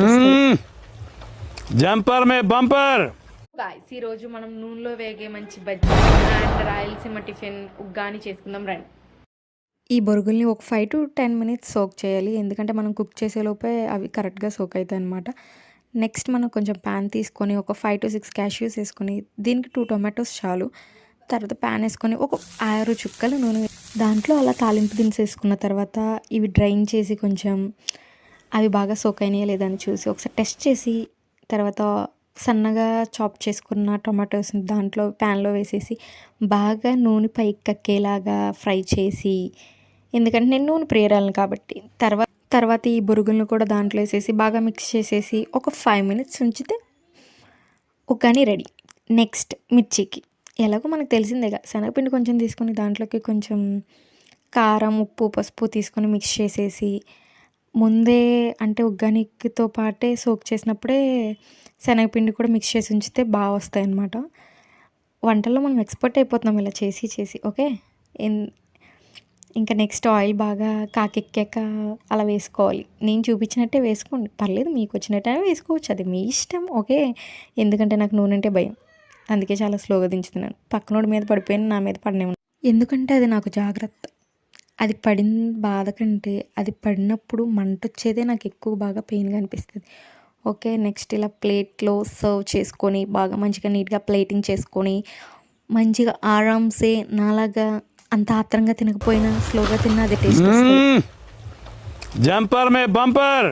వస్తది. జంపర్ మే bumper. Guys ఈరోజు మనం నూనెలో వేగే మంచి బజ్జీ అండ్ రాయలసీమ టిఫిన్ ఉగ్గాని చేసుకుందాం రండి. ఈ బొరుగుల్ని ఒక 5 to 10 minutes సోక్ చేయాలి. ఎందుకంటే మనం కుక్ చేసేలోపే అవి కరెక్ట్గా సోక్ అవుతాయి అనమాట. నెక్స్ట్ మనం కొంచెం ప్యాన్ తీసుకొని ఒక 5 to 6 క్యాష్యూస్ వేసుకొని దీనికి 2 టొమాటోస్ చాలు. తర్వాత ప్యాన్ వేసుకొని ఒక 6 చుక్కలు నూనె దాంట్లో అలా తాలింపు దినుసు వేసుకున్న తర్వాత ఇవి డ్రైన్ చేసి కొంచెం అవి బాగా సోక్ అయినాయా లేదని చూసి ఒకసారి టెస్ట్ చేసి తర్వాత సన్నగా చాప్ చేసుకున్న టొమాటోస్ని దాంట్లో ప్యాన్లో వేసేసి బాగా నూనె పైకి కక్కేలాగా ఫ్రై చేసి, ఎందుకంటే నేను నూనె ప్రియురాలను కాబట్టి తర్వాత ఈ బొరుగులను కూడా దాంట్లో వేసేసి బాగా మిక్స్ చేసేసి ఒక 5 minutes ఉంచితే ఉగ్గాని రెడీ. నెక్స్ట్ మిర్చికి ఎలాగో మనకు తెలిసిందేగా, శనగపిండి కొంచెం తీసుకొని దాంట్లోకి కొంచెం కారం, ఉప్పు, పసుపు తీసుకొని మిక్స్ చేసేసి ముందే అంటే ఉగ్గానితో పాటే సోక్ చేసినప్పుడే శనగపిండి కూడా మిక్స్ చేసి ఉంచితే బాగా వస్తాయి అన్నమాట. వంటల్లో మనం ఎక్స్పర్ట్ అయిపోతున్నాం ఇలా చేసి చేసి. ఓకే, ఇంకా నెక్స్ట్ ఆయిల్ బాగా కాకెక్కాక అలా వేసుకోవాలి. నేను చూపించినట్టే వేసుకోండి, పర్లేదు, మీకు వచ్చినట్టే వేసుకోవచ్చు, అది మీ ఇష్టం. ఓకే, ఎందుకంటే నాకు నూనె అంటే భయం, అందుకే చాలా స్లోగా దించుతున్నాను. పక్కనోడి మీద పడిపోయిన నా మీద పడినేమో, ఎందుకంటే అది నాకు జాగ్రత్త. అది పడిన బాధ కంటే అది పడినప్పుడు మంట వచ్చేదే నాకు ఎక్కువ బాగా పెయిన్గా అనిపిస్తుంది. ఓకే, నెక్స్ట్ ఇలా ప్లేట్లో సర్వ్ చేసుకొని బాగా మంచిగా నీట్గా ప్లేటింగ్ చేసుకొని మంచిగా ఆరామ్సే నాలాగా అంత ఆత్రంగా తినకపోయినా స్లోగా తిన్నా అది టేస్ట్ వస్తుంది. జంపర్ మే బంపర్.